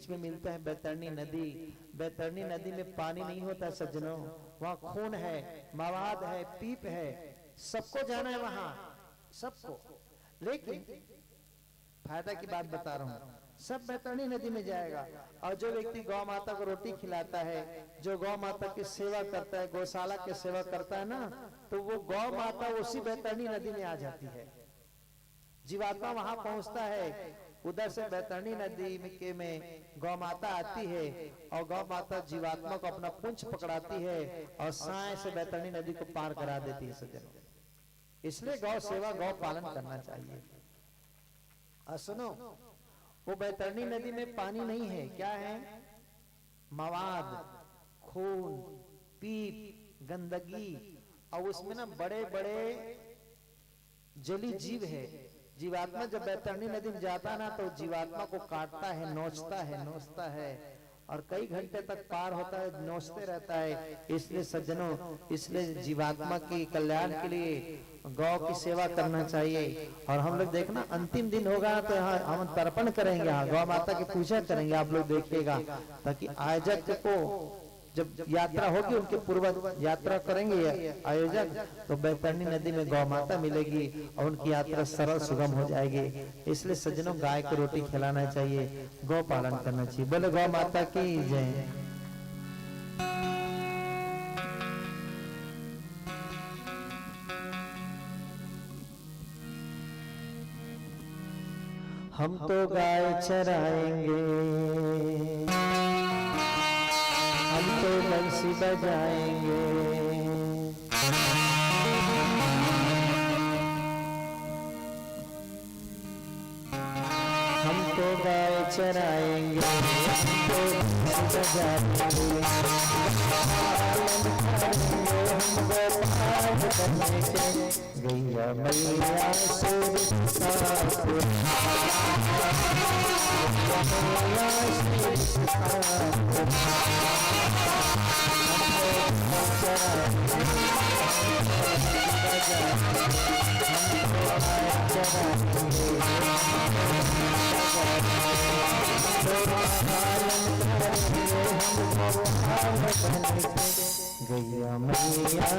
बीच में मिलता है बैतरणी नदी। बैतरणी नदी में पानी नहीं होता सज्जनों, वहाँ खून है, मवाद है, पीप है, सबको जाना है वहां, सबको। लेकिन फायदा की बात बता रहा हूँ, सब बैतरणी नदी में जाएगा। और जो व्यक्ति गौ माता को रोटी खिलाता है, जो गौ माता की सेवा करता है, गौशाला की सेवा करता है ना, तो वो गौ माता उसी बैतरणी नदी में आ जाती है। जीवात्मा वहां पहुंचता है, उधर से बैतरणी नदी में गौ माता आती है और गौ माता जीवात्मा को अपना पुंछ पकड़ाती है और साय से बैतरणी नदी को पार करा देती है सज्जनों। इसलिए गौ सेवा, गौ पालन करना चाहिए। और सुनो, वो बैतरणी नदी में पानी नहीं है, क्या है? मवाद, खून, पीप, गंदगी, और उसमें ना बड़े बड़े जली जीव है। जीवात्मा जब बैतरणी नदी में जाता है ना, तो जीवात्मा को काटता है, नोचता है और कई घंटे तक पार होता है, नोचते रहता है। इसलिए सज्जनों, इसलिए जीवात्मा की कल्याण के लिए गौ की सेवा करना चाहिए। और हम लोग देखना, अंतिम दिन होगा तो हम तर्पण करेंगे, गौ माता की पूजा करेंगे, आप लोग देखिएगा, ताकि आयोजक को जब यात्रा होगी, उनके पूर्वज यात्रा करेंगे आयोजक, तो बैतरणी नदी में गौ माता मिलेगी और उनकी यात्रा सरल सुगम हो जाएगी। इसलिए सज्जनों, गाय को रोटी खिलाना चाहिए, गौ पालन करना चाहिए। बोले गौ माता की जय। हम तो गाय चराएंगे, हम तो बंसी बजाएंगे, हम तो गाय चराएंगे, हम तो बंसी बजाएंगे, गैया मैया गैया मैया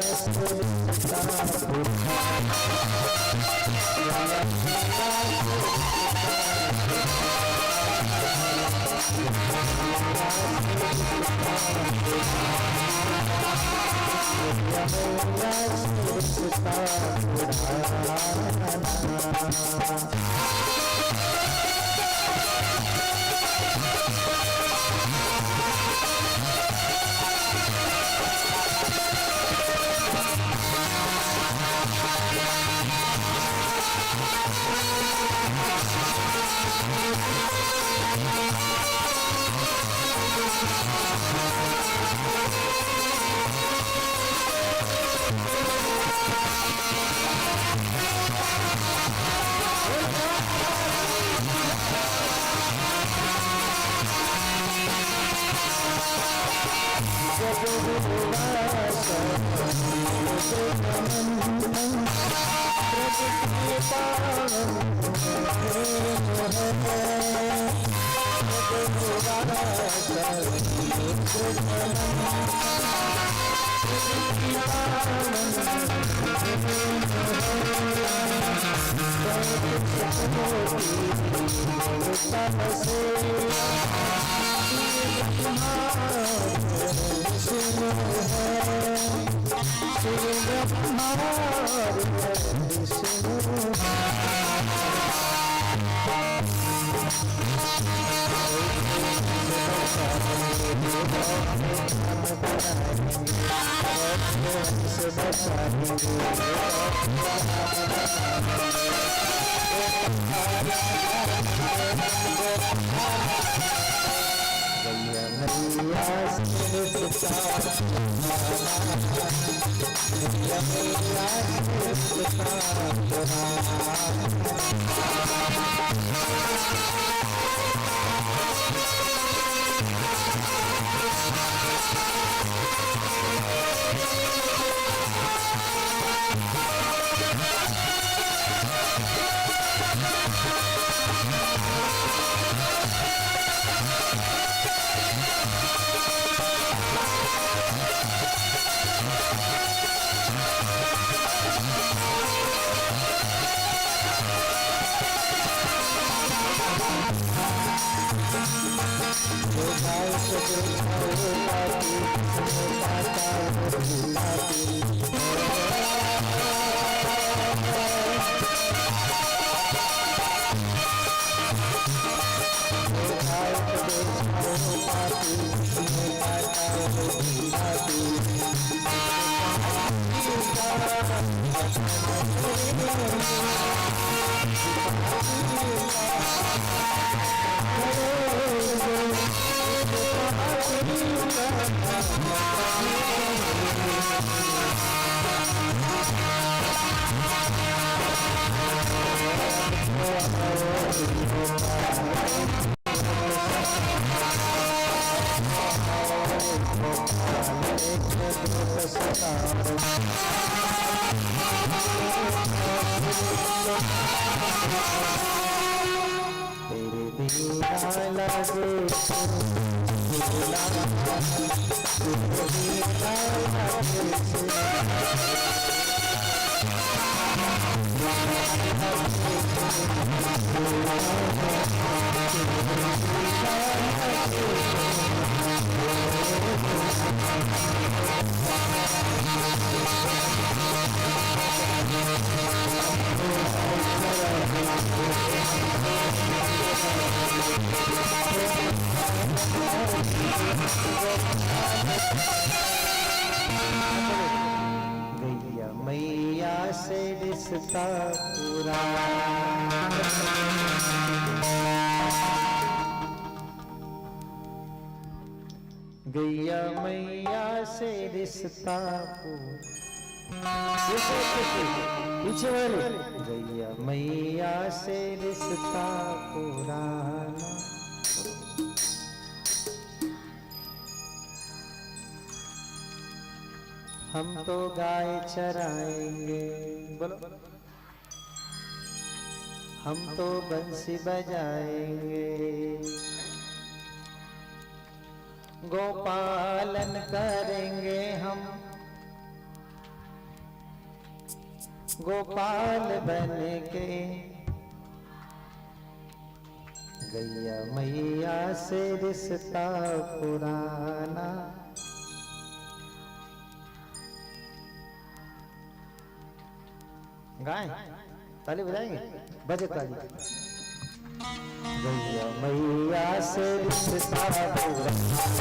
गैया मैया से रिश्ता पूरा गैया मैया से रिश्ता पीछे वाले गैया मैया से रिश्ता पुराना हम तो गाय चराएंगे बोलो हम तो बंसी बजाएंगे गोपालन करेंगे हम गोपाल बन के गैया मैया से रिश्ता पुराना गाएं ताली बजाएंगे बजे ताली गैया मैया से रिश्ता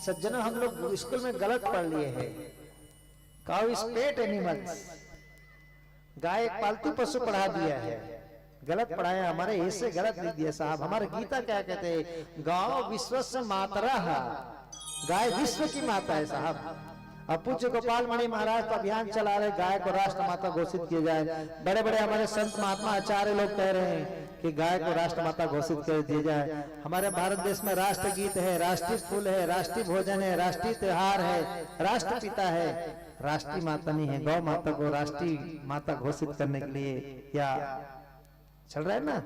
सज्जनों हम लोग स्कूल में गलत पढ़ लिए हैं काउ इज पेट एनिमल्स गाय एक पालतू पशु पढ़ा दिया है गलत पढ़ाया हमारे हिस्से गलत लिख दिया साहब हमारे गीता क्या कहते हैं गांव विश्व से मातरा गाय विश्व की माता है साहब अब पूज्य गोपाल मणि महाराज तो अभियान चला रहे गाय को राष्ट्र माता घोषित किया जाए बड़े बड़े हमारे संत महात्मा आचार्य लोग कह रहे हैं कि गाय को राष्ट्र माता घोषित कर दिया जाए हमारे भारत देश में राष्ट्र गीत है राष्ट्रीय फूल है राष्ट्रीय भोजन है राष्ट्रीय त्योहार है राष्ट्रपिता है राष्ट्रीय माता नहीं है गौ माता को राष्ट्रीय माता घोषित करने के लिए या चल रहा है ना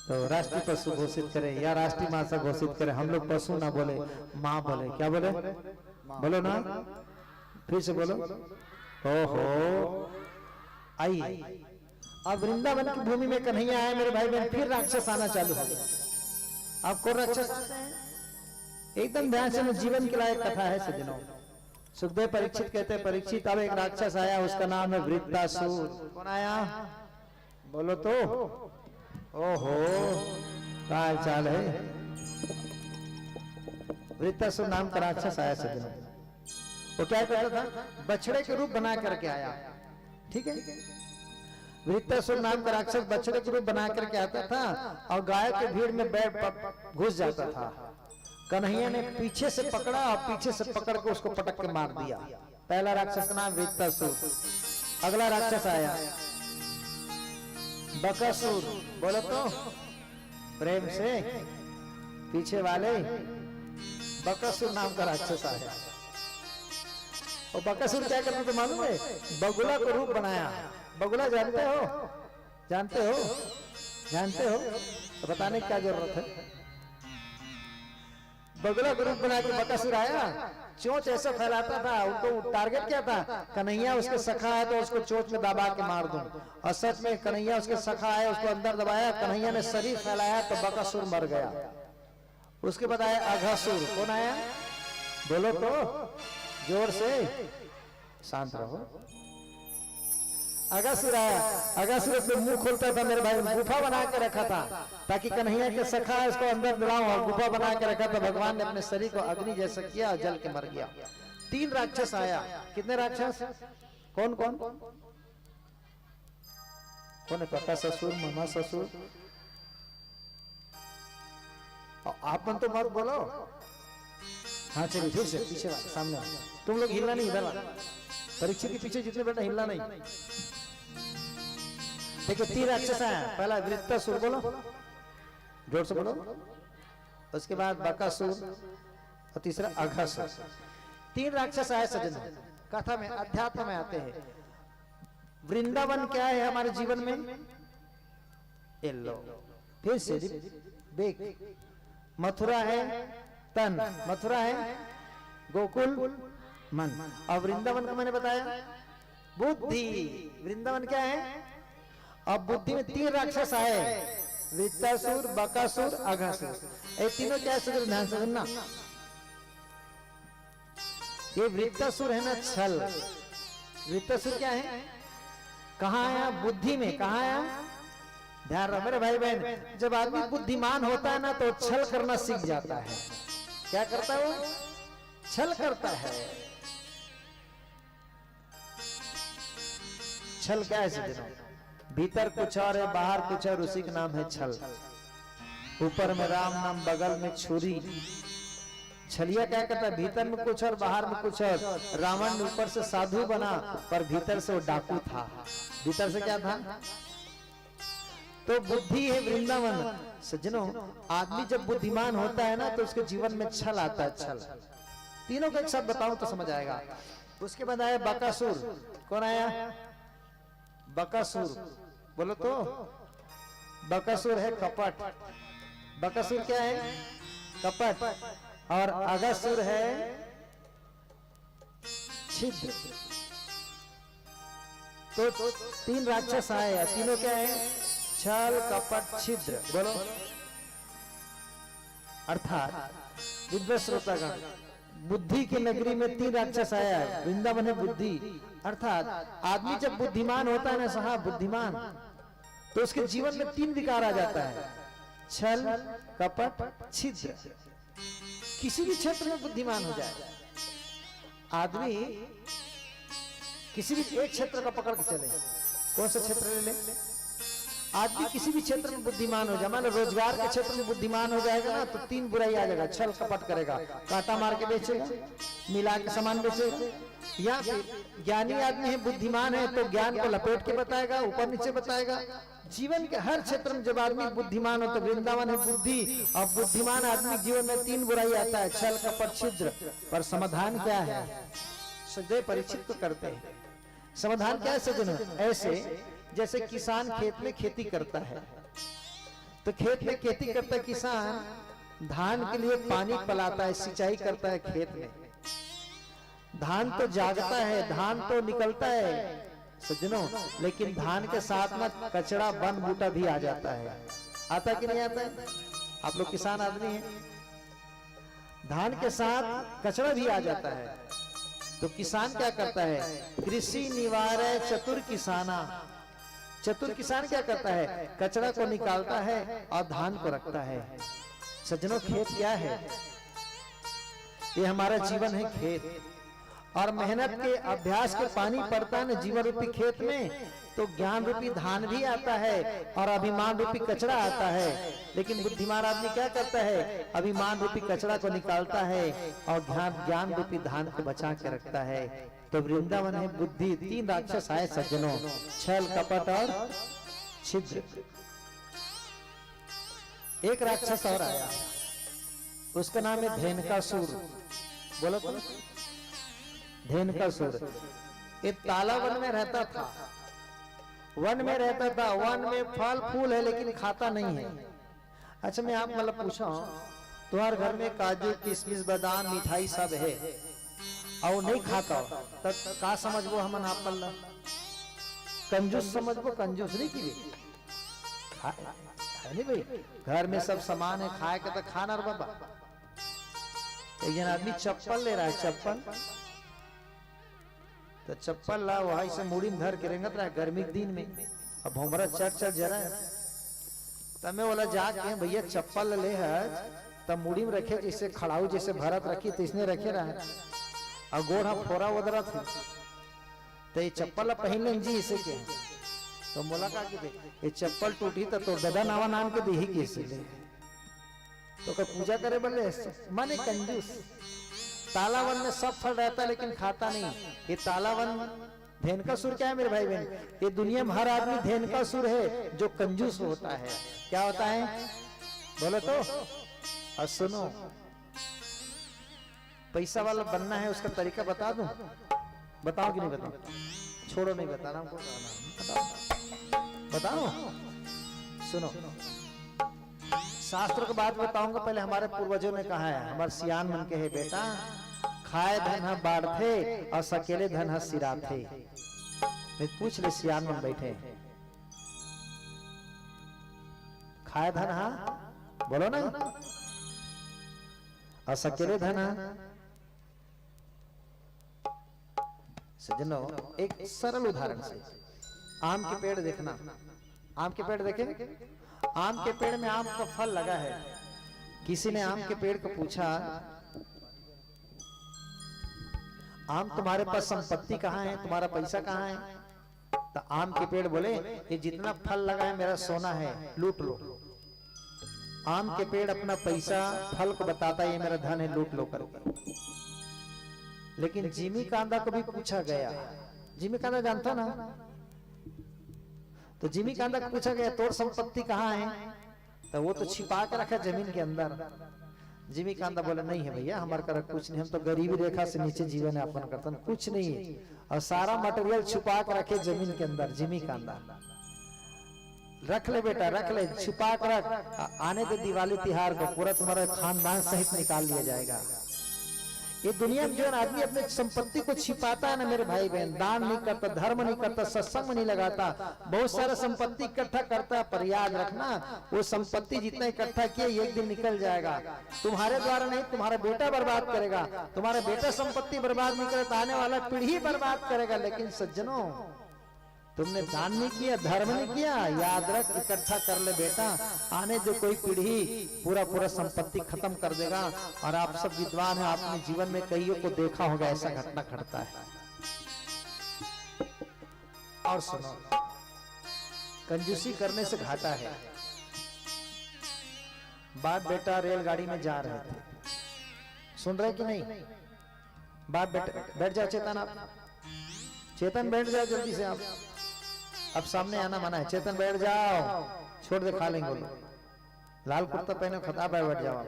तो राष्ट्रीय पशु घोषित करे या राष्ट्रीय माता घोषित करे हम लोग पशु ना बोले माँ बोले क्या बोले बोलो ना फिर से बोलो ओहो आई अब वृंदावन की भूमि में कन्हैया आए मेरे भाई बहन फिर राक्षस आना चालू हो गया आप कौन राक्षस एकदम ध्यान से जीवन के लायक कथा है सज्जनों सुखदेव परीक्षित कहते हैं, परीक्षित अब एक राक्षस आया, उसका नाम है वृत्तासुर। कौन आया बोलो तो? ओहो क्या हाल चाल है। वृत्तासुर नाम का राक्षस आया सज्जनों। वो क्या करता था? बछड़े के रूप बना करके आया। ठीक है, वृत्तासुर नाम का राक्षस बछड़े के रूप बना करके आता था और गाय के भीड़ में बैठ घुस जाता था। कन्हैया ने पीछे से पकड़ा और पीछे से पकड़ के उसको पटक के मार दिया। पहला राक्षस का नाम वृत्तासुर। अगला राक्षस आया बकासुर। बोलो तो प्रेम से पीछे वाले बकासुर नाम का राक्षस आया। और बकासुर क्या करते थे मालूम है? बगुला को रूप बनाया। बगुला जानते हो? जानते हो? जानते हो तो बताने की क्या जरूरत है? बगुला को रूप बना के बकासुर आया, चोंच ऐसा फैलाता था। उनको टारगेट क्या था? कन्हैया उसके सखा है तो उसको चोंच में दबा के मार दूं। और सच में कन्हैया उसके सखा है, उसको अंदर दबाया, कन्हैया ने शरीर फैलाया तो बकासुर मर गया। उसके बाद आया अघासुर। कौन आया बोलो तो जोर से, शांत रहो। अघासुर आया। अघासुर अपने मुंह खोलता था मेरे भाई, गुफा बना के रखा था ताकि कन्हैया के सखा है उसको अंदर दिलाऊं, और गुफा बना के रखा था। भगवान ने अपने शरीर को अग्नि जैसा किया और जल के मर गया। 3 राक्षस आया। कितने राक्षस? कौन कौन कौन है? काका ससुर, मामा ससुर। आप मन तो मत बोलो। हाँ चलिए फिर से पीछे वाले सामने वाले। तुम लोग हिलना नहीं, इधर वाला परीक्षित के पीछे जितने बैठे हिलना नहीं। देखिए 3 राक्षस आया। पहला वृत्तासुर, बोलो जोर से बोलो। उसके बाद बकासुर और तीसरा अघासुर। 3 राक्षस आए सज्जन। कथा में अध्यात्म में आते हैं। वृंदावन क्या है हमारे जीवन में? एल्लो फिर से बेक। मथुरा है तन, मथुरा है गोकुल मन, और वृंदावन का मैंने बताया बुद्धि। वृंदावन क्या है? अब बुद्धि में 3 राक्षस आए, वृत्तासुर, बकासुर, अघासुर। ये तीनों क्या है? ध्यान से सुनना। ये वृत्तासुर है ना छल। वृत्तासुर क्या है? कहाँ आया? बुद्धि में। कहाँ आया? ध्यान रखो मेरे भाई बहन, जब आदमी बुद्धिमान होता है ना तो छल करना सीख जाता है। क्या करता है वो? छल करता है। छल क्या है सज्जनों? भीतर कुछ और है, बाहर कुछ और, उसी का नाम है छल। ऊपर में राम नाम, बगल में छुरी। छलिया क्या करता है? भीतर में कुछ और बाहर में कुछ और। रावण ऊपर से साधु बना पर भीतर से वो डाकू था। भीतर से क्या था? तो बुद्धि है वृंदावन। सज्जनों आदमी जब बुद्धिमान होता है ना तो उसके जीवन में छल आता है। छल तीनों का एक साथ बताऊं तो समझ आएगा। उसके बाद आया बकासुर। कौन आया? बकासुर। बोलो तो बकासुर है कपट। बकासुर क्या है? कपट। और अघासुर है छिद्र। तो 3 राक्षस आए, तीनों क्या है? छल, कपट, छिद्र। बोलो। अर्थात विद्वत श्रोतागण, बुद्धि की नगरी में 3 राक्षस आया है। वृंदावन है बुद्धि। अर्थात आदमी जब बुद्धिमान होता है ना साहब, बुद्धिमान, तो उसके जीवन में 3 विकार आ जाता है, छल, कपट, छिद्र। किसी भी क्षेत्र में बुद्धिमान हो जाए आदमी, किसी भी एक क्षेत्र का पकड़ के चले। कौन सा क्षेत्र ले ले? आदमी किसी भी क्षेत्र में बुद्धिमान हो जाए, मान लो रोजगार के क्षेत्र में बुद्धिमान हो जाएगा ना तो 3 बुराई आ जाएगा। छल कपट करेगा, कांटा मार के बेचेगा, मिला के सामान बेचेगा। या फिर ज्ञानी आदमी है, बुद्धिमान है, तो ज्ञान को लपेट के बताएगा, ऊपर नीचे बताएगा। जीवन के हर क्षेत्र में जब आदमी बुद्धिमान हो तो वृंदावन है बुद्धि। और बुद्धिमान आदमी जीवन में 3 बुराई आता है, छल कपट छिद्र। पर समाधान क्या है? सुखदेव परीक्षित को करते हैं। समाधान क्या है सज्जनों? ऐसे जैसे किसान खेत में खेती करता है, तो खेत में खेती करता है किसान, धान के लिए पानी पिलाता है, सिंचाई करता है खेत में। धान तो जागता है, धान तो निकलता है सज्जनों, लेकिन धान के साथ में कचरा बन बूटा भी आ जाता है। आता कि नहीं आता है? आप लोग किसान आदमी हैं, धान के साथ कचरा भी आ जाता है। तो किसान क्या करता है? कृषि निवारय चतुर किसाना। चतुर किसान क्या करता है? कचरा को निकालता है और धान को रखता है। सज्जनों, खेत क्या है? ये हमारा जीवन है, खेत। और मेहनत के अभ्यास के पानी पड़ता है ना जीवन रूपी खेत में, तो ज्ञान रूपी धान भी आता है और अभिमान रूपी कचरा आता है। लेकिन बुद्धिमान आदमी क्या करता है? अभिमान रूपी कचरा को निकालता है और ज्ञान रूपी धान को बचा के रखता है। तो वृंदावन है बुद्धि। 3 राक्षस आए सज्जनों, छल, कपट और छिद्र। एक राक्षस और आया, उसका नाम है धेनुकासुर। बोलो तो, धेनुकासुर। ये ताला वन में रहता था, वन में रहता था। वन में फल फूल है लेकिन खाता नहीं है। अच्छा, मैं आप मतलब पूछा, तुम्हारे घर में काजू किशमिश बादाम मिठाई सब है और नहीं खाता, तब का समझबो हमन आप मल्ला? कंजूस समझबो? कंजूस नहीं की है नहीं भाई। घर में सब सामान है, खाए के तो खाना रे बाबा। एक जन आदमी चप्पल ले रहा है, चप्पल, तो चप्पल ला वहां से मुड़ी में धर के रेंगत रहा है गर्मी के दिन में, अब भोमरा चट जरा है। तब मैं बोला जाके, भैया चप्पल ले है तब मुड़ी में रखे, जैसे खड़ाऊ जैसे भरत रखी तो इसने रखे रहा है और गोड़ हम फोरा उधरा थे, तो ये चप्पल पहन लें जी इसे के। तो बोला का कि ये चप्पल टूटी तो दादा नावा नाम के देही कैसे ले, तो क्या पूजा करे बोले? माने कंजूस। तालावन में सब फल रहता है लेकिन खाता नहीं। ये तालावन धेनुकासुर क्या है मेरे भाई बहन? ये दुनिया में हर आदमी धेनुकासुर है जो कंजूस होता है। क्या होता है बोलो तो? और सुनो, पैसा वाला बनना है उसका तरीका बता दूं? बताओ कि नहीं बताओ? छोड़ो, नहीं बताना हमको, बताओ। सुनो, शास्त्र की बात बताऊंगा। पहले हमारे पूर्वजों ने कहा है, हमारे सियान मन के है, बेटा खाए धन बाढ़ थे और सकेले धन सिरा थे। पूछ ले, सियान मन बैठे, खाए धन बोलो ना, और सकेले धन। सज्जनों, एक सरल उदाहरण से, आम के पेड़ देखना, आम के पेड़ देखे? आम के पेड़ में आम का फल लगा है। किसी ने आम के पेड़ को पूछा, आम तुम्हारे पास संपत्ति कहाँ है, तुम्हारा पैसा कहाँ है? तो आम के पेड़ बोले, ये जितना फल लगा है मेरा सोना है, लूट लो। आम के पेड़ अपना पैसा फल को बताता है, ये मेरा धन है, लूट लो करके। लेकिन जिमी कांदा को भी पूछा गया, जिमी कांदा जानता ना, तो जिमी कांदा को पूछा गया तोर संपत्ति कहाँ है? तो वो तो छिपा के रखा जमीन के अंदर। जिमी कांदा बोले, नहीं है भैया, हमारे कर कुछ नहीं, हम तो गरीबी रेखा से नीचे जीवन यापन करते हैं, कुछ नहीं है। और सारा मटेरियल छुपा के रखे जमीन के अंदर। जिमी कांदा, रख ले बेटा, रख ले, छुपा कर रख, आने दे दिवाली तिहार को पूरा तुम्हारा खानदान सहित निकाल लिया जाएगा। ये दुनिया में जो आदमी अपने संपत्ति को छिपाता है ना मेरे भाई बहन, दान नहीं करता, धर्म नहीं करता, सत्संग नहीं लगाता, बहुत सारा संपत्ति इकट्ठा करता है, पर याद रखना वो संपत्ति जितना इकट्ठा किया एक दिन निकल जाएगा। तुम्हारे द्वारा नहीं, तुम्हारा बेटा बर्बाद करेगा। तुम्हारा बेटा संपत्ति बर्बाद नहीं करे तो आने वाला पीढ़ी बर्बाद करेगा। लेकिन सज्जनों, तुमने दान नहीं किया, धर्म नहीं किया, याद रख, इकट्ठा कर ले बेटा, आने जो कोई पीढ़ी पूरा संपत्ति खत्म कर देगा। और आप सब विद्वान हैं, आपने जीवन में कईयों को देखा होगा ऐसा घटना घटता है। और सुनो, कंजूसी करने से घाटा है। बाप बेटा रेलगाड़ी में जा रहे थे, सुन रहे कि नहीं? बाप बेटा, बैठ जाओ चेतन, आप चेतन बैठ जाओ जल्दी से, आप अब सामने आना मना है। चेतन बैठ जाओ, छोड़ दे, खा लेंगे लोग। लाल कुर्ता पहने खता पे बैठ जाओ।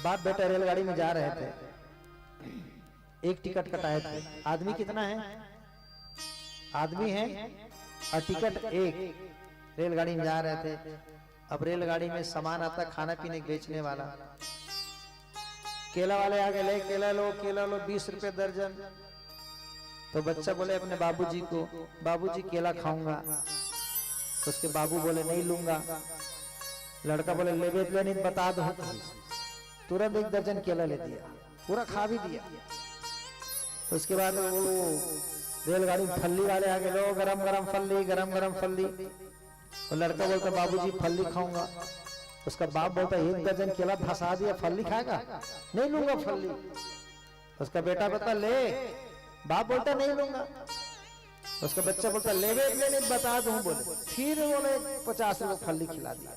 बाप बेटा रेलगाड़ी में जा रहे थे, एक टिकट कटाए थे। आदमी कितना है? आदमी है और टिकट एक। रेलगाड़ी में जा रहे थे। अब रेलगाड़ी में सामान आता, खाना पीने बेचने वाला। केला वाले आगे, ले केला लो, केला लो, 20 रुपए दर्जन। तो बच्चा बोले अपने बाबूजी को, बाबूजी केला खाऊंगा। तो उसके बाबू बोले नहीं लूंगा। लड़का बोले ले नहीं, बता दो। तुरंत 1 दर्जन केला ले दिया, पूरा खा भी दिया। उसके बाद वो रेलगाड़ी में फल्ली वाले आगे, लो गरम गरम फल्ली, गरम गरम फल्ली। वो लड़का बोलता बाबूजी फल्ली खाऊंगा। उसका बाप बोलता 1 दर्जन केला फंसा दिया, फल्ली खाएगा? नहीं लूंगा फल्ली। उसका बेटा बोलता ले, बाप बोलता नहीं लूंगा। उसका बच्चा बोलता ले नहीं बता दूं बोले। फिर बोले 50 रुपए फल्ली खिला दिया।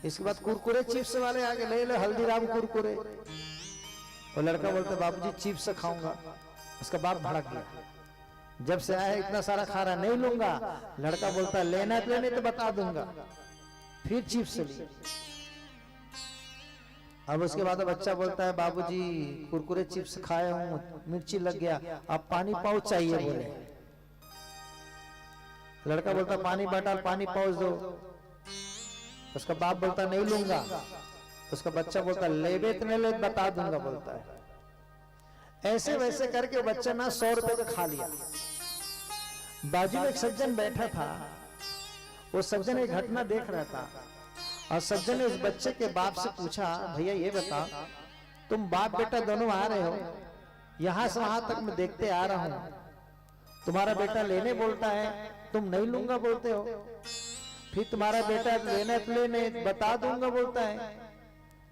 इसके बाद कुरकुरे चिप्स वाले आगे, ले हल्दीराम कुरकुरे। वो लड़का बोलता बाबूजी चिप्स खाऊंगा। उसका बाप भड़क गया, जब से आया इतना सारा खा रहा, नहीं लूंगा। लड़का बोलता लेना तो बता दूंगा। फिर चिप्स लिए। अब उसके बाद बच्चा बोलता है बाबूजी कुरकुरे चिप्स खाया हूं, मिर्ची लग गया, अब पानी पाउच चाहिए बोले। लड़का बोलता पानी बॉटल, पानी पाउच दो। उसका बाप बोलता नहीं लूंगा। उसका बच्चा बोलता लेबे तो नहीं ले, बता दूंगा बोलता है। ऐसे वैसे करके बच्चा ना 100 रुपए का खा लिया। बाजू में एक सज्जन बैठा था, वो सज्जन एक घटना देख रहा था और सज्जन ने उस बच्चे के बाप से पूछा भैया ये बता, तुम बाप बेटा दोनों आ रहे हो, यहां से वहां तक मैं देखते आ रहा हूं, तुम्हारा बेटा लेने बोलता है, तुम नहीं लूंगा बोलते हो। फिर तुम्हारा बेटा लेने बता दूंगा बोलता है,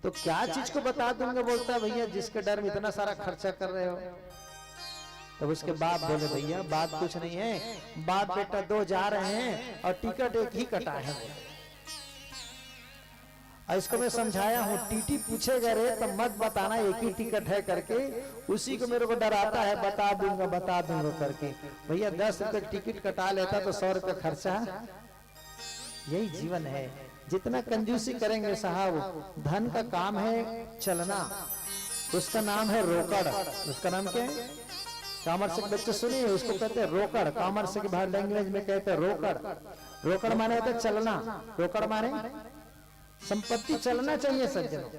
तो क्या चीज को बता दूंगा बोलता है भैया, जिसके डर में इतना सारा खर्चा कर रहे हो। तब उसके बाप बोले भैया बात कुछ नहीं है, बाप बेटा 2 जा रहे हैं और टिकट एक ही कटा है। और इसको मैं समझाया हूँ, टीटी पूछेगा रे तो मत बताना एक ही टिकट है करके, उसी को मेरे को डराता है बता दूंगा करके। भैया 10 रुपए टिकट कटा लेता तो 100 रुपए खर्चा। यही जीवन है, जितना कंजूसी करेंगे साहब, धन का काम है चलना, उसका नाम है रोकड़। उसका नाम क्या है? कॉमर्स के बच्चे सुनिए, उसको कहते हैं रोकड़। कॉमर्स के बाहर लैंग्वेज में कहते हैं रोकड़। रोकड़ माने होता है चलना, रोकड़ माने संपत्ति चलना चाहिए सज्जनों,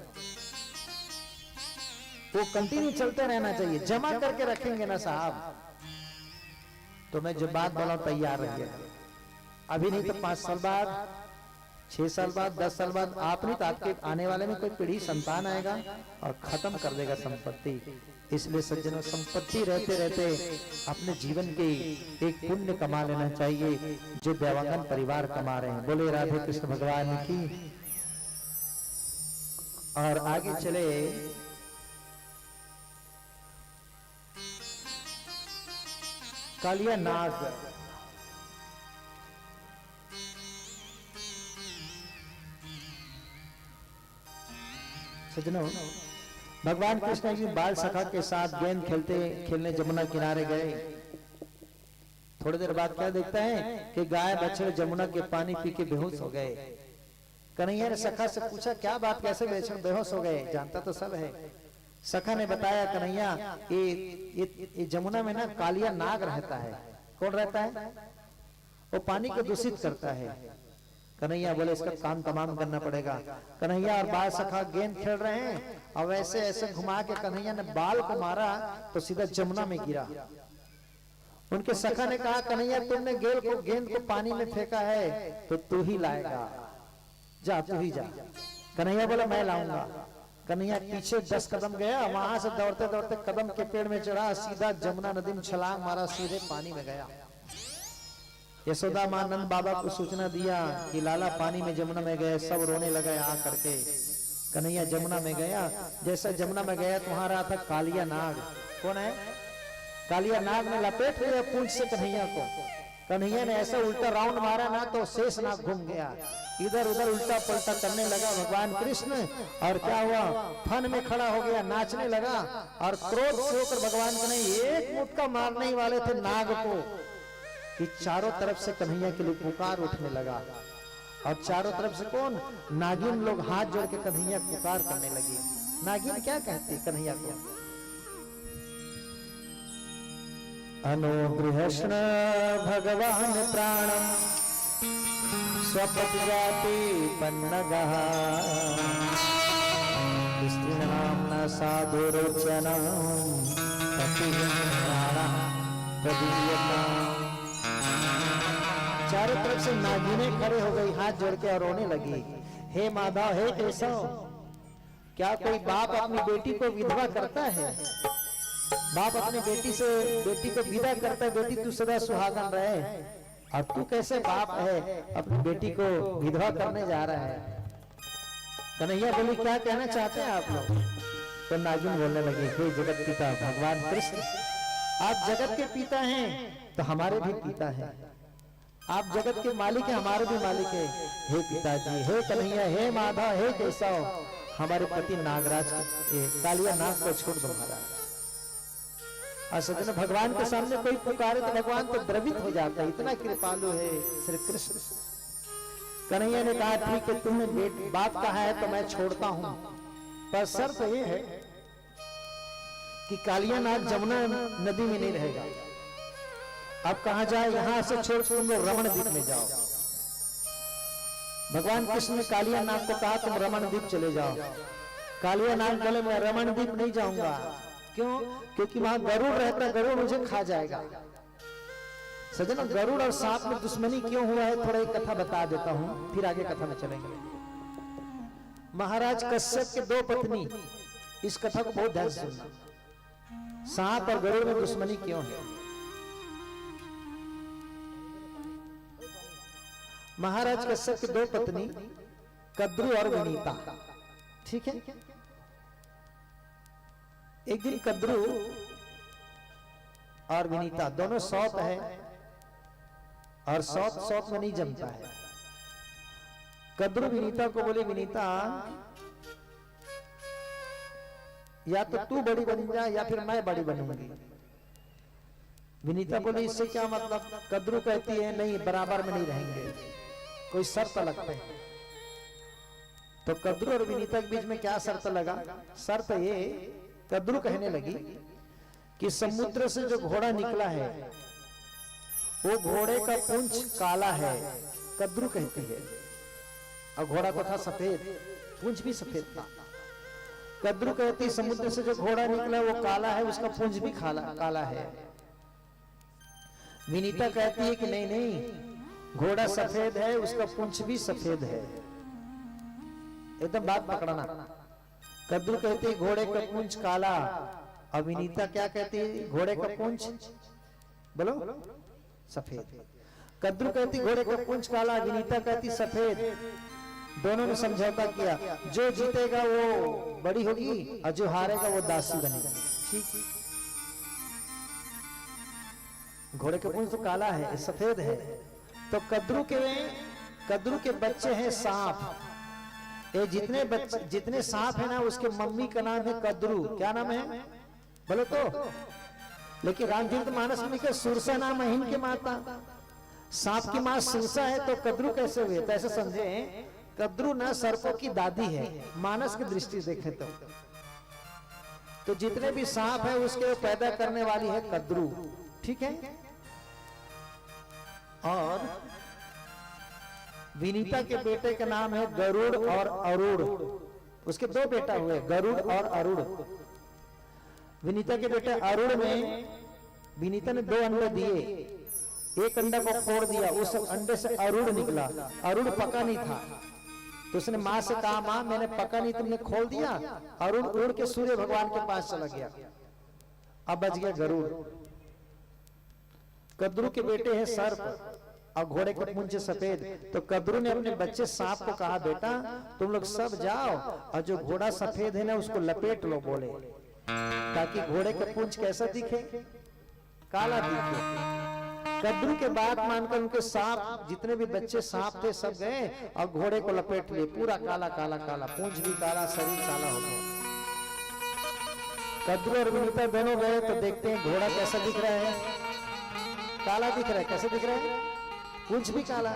वो कंटिन्यू चलते रहना चाहिए। जमा करके रखेंगे ना साहब, तो मैं जो बात बोला तैयार रहिए। अभी नहीं तो 5 साल बाद, 6 साल बाद, 10 साल बाद, आप नहीं तो आपके आने वाले में कोई पीढ़ी संतान आएगा और खत्म कर देगा संपत्ति। इसलिए सज्जनों संपत्ति रहते रहते अपने जीवन के एक पुण्य कमा लेना चाहिए, जो देवांगन परिवार कमा रहे हैं। बोले राधे कृष्ण भगवान की। और आगे चले, कालिया नाग। सज्जनों भगवान कृष्ण जी बाल सखा के साथ गेंद खेलने जमुना किनारे गए। थोड़ी देर बाद क्या देखते हैं कि गाय बछड़े जमुना के पानी पी के बेहोश हो गए। कन्हैया ने सखा से पूछा क्या बात, कैसे बेहोश हो गए? जानता तो सब है। सखा ने बताया कन्हैया ये जमुना में ना कालिया नाग रहता है। कौन रहता है? वो पानी को दूषित करता है। कन्हैया बोले इसका काम तमाम करना पड़ेगा। कन्हैया और बाल सखा गेंद खेल रहे हैं और वैसे ऐसे घुमा के कन्हैया ने बाल को मारा तो सीधा जमुना में गिरा। उनके सखा ने कहा कन्हैया तुमने गेंद को पानी में फेंका है तो तू ही लाएगा, जा तू ही जा। कन्हैया बोला मैं लाऊंगा। कन्हैया पीछे 10 कदम गया, वहां से दौड़ते दौड़ते कदम के पेड़ में चढ़ा, सीधा जमुना नदी में छलांग मारा, सीधे पानी में गया। यशोदा मां नंद बाबा को सूचना दिया कि लाला पानी में जमुना में गए। सब रोने लगे आ करके। कन्हैया जमुना में गया। जैसा जमुना में गया तो वहां रहा था कालिया नाग। कौन है? कालिया नाग ने लपेट लिया पूंछ से कन्हैया को। कन्हैया ने ऐसा उल्टा राउंड मारा ना तो शेष नाग घूम गया, इधर उधर उल्टा पलटा करने लगा भगवान कृष्ण। और क्या हुआ? फन में खड़ा हो गया, नाचने लगा और क्रोध से होकर भगवान कन्हैया एक मुक्का मारने ही वाले थे नाग को कि चारों तरफ से कन्हैया के लिए पुकार उठने लगा। और चारों तरफ से कौन? नागिन लोग हाथ जोड़ के कन्हैया पुकार करने लगी। नागिन क्या कहती कन्हैया को? अनुगृहष्ण भगवान प्राणम स्वपति जाति पन्नगः स्त्रीणां साधुरोचनं चारों तरफ से नागिनें खड़े हो गई, हाथ जोड़ के और रोने लगी। हे माधव, हे केशव, क्या कोई बाप अपनी बेटी को विधवा करता है? बाप अपने बेटी को विदा करता है, बेटी तू सदा सुहागन रहे, और तू कैसे बाप है अपनी बेटी को विधवा करने जा रहा है? कन्हैया बोली क्या कहना चाहते हैं आप लोग? तो नागिन बोलने लगे, हे जगत पिता भगवान कृष्ण, आप जगत के पिता हैं तो हमारे भी पिता हैं, आप जगत के मालिक हैं, हमारे भी मालिक है। हे पिताजी, हे कन्हैया, हे माधव, हे केशव, हमारे पति नागराज कालिया नाग को छोड़ दो महाराज। और सजन भगवान के सामने कोई पुकारे तो भगवान तो द्रवित हो जाता है, इतना कृपालु है श्री कृष्ण। कन्हैया ने कहा ठीक है, तुमने बात कहा है तो मैं छोड़ता हूं, पर शर्त यह है कि कालिया नाग जमुना नदी में नहीं रहेगा। अब कहा जाए, यहां से छोड़ तुम लोग रमण द्वीप में जाओ। भगवान कृष्ण ने कालिया नाग को कहा तुम रमण द्वीप चले जाओ। कालिया नाग बोले मैं रमण द्वीप नहीं जाऊंगा। क्यों? क्योंकि वहां गरुड़ रहता, गरुड़ मुझे खा जाएगा। सजन, गरुड़ और सांप में दुश्मनी क्यों हुआ है थोड़ा एक कथा बता देता हूं, फिर आगे कथा में चलेंगे। महाराज कश्यप के 2 पत्नी, इस कथा को बहुत ध्यान से सुनना। सांप और गरुड़ में दुश्मनी क्यों है? महाराज कश्यप की 2 पत्नी कद्रु और विनीता, ठीक है। एक दिन कद्रु और विनीता दोनों सौत है, और सौत में नहीं जमता है। कद्रु विनीता को बोले, विनीता या तो तू बड़ी बन जा या फिर मैं बड़ी बनूंगी। विनीता बोली इससे क्या मतलब? कद्रु कहती है नहीं, बराबर में नहीं रहेंगे, कोई शर्त लगते हैं। तो कद्रु और विनीता के बीच में क्या शर्त लगा? शर्त ये, कद्रु कहने लगी कि समुद्र से जो घोड़ा निकला है वो घोड़े का पूंछ काला है, कद्रु कहती है, और घोड़ा को था सफेद, पूंछ भी सफेद था। कद्रु कहती समुद्र से जो घोड़ा निकला वो काला है, उसका पूंछ भी काला है। विनीता कहती है कि नहीं नहीं, घोड़ा सफेद है, उसका पूंछ भी सफेद है। एकदम बात पकड़ना। कद्रु कहती है घोड़े का पूंछ काला, और विनीता क्या कहती है? घोड़े का पूंछ बोलो सफेद। कद्रु कहती घोड़े का पूंछ काला, विनीता कहती सफेद। दोनों ने समझौता किया, जो जीतेगा वो बड़ी होगी और जो हारेगा वो दासी बनेगा। ठीक, घोड़े का पूंछ तो काला है, सफेद है। तो कद्रु के बच्चे हैं सांप। ये जितने सांप है ना, उसके मम्मी का नाम है कद्रु। क्या नाम है बोलो तो? लेकिन रामचरित मानस में लिखा सुरसा नाम है इनके माता। सांप की मां सुरसा है तो कद्रु कैसे हुए? तो ऐसे समझे कद्रु ना सर्पों की दादी है, मानस की दृष्टि देखें तो जितने भी सांप है उसके पैदा करने वाली है कद्रु। ठीक है। और विनीता के बेटे का नाम है गरुड़ और अरुड़। उसके 2 बेटा हुए, गरुड़ और अरुड़। विनीता के बेटे अरुड़ में विनीता ने 2 अंडे दिए, एक अंडा को फोड़ दिया, उस अंडे से अरुड़ निकला। अरुड़ पका नहीं था तो उसने मां से कहा, मां मैंने पका नहीं, तुमने खोल दिया। अरुण उड़ के सूर्य भगवान के पास चला गया, अब बच गया गरुड़। कद्रु के बेटे हैं सर्प और घोड़े के पूंछ सफेद। तो कद्रु ने अपने बच्चे सांप को कहा, बेटा तुम लोग सब जाओ और जो घोड़ा सफेद है ना उसको लपेट लो, बोले, ताकि घोड़े का पूंछ कैसा दिखे? काला दिखे। कद्रु के बात मानकर उनके सांप, जितने भी बच्चे सांप थे सब गए और घोड़े को लपेट लिए। पूरा काला काला काला, पूंछ भी काला, शरीर काला हो गया। कद्रु और विनीता दोनों गए तो देखते हैं घोड़ा कैसा दिख रहा है? काला दिख रहा है। कैसे दिख रहा है? पूंछ भी काला।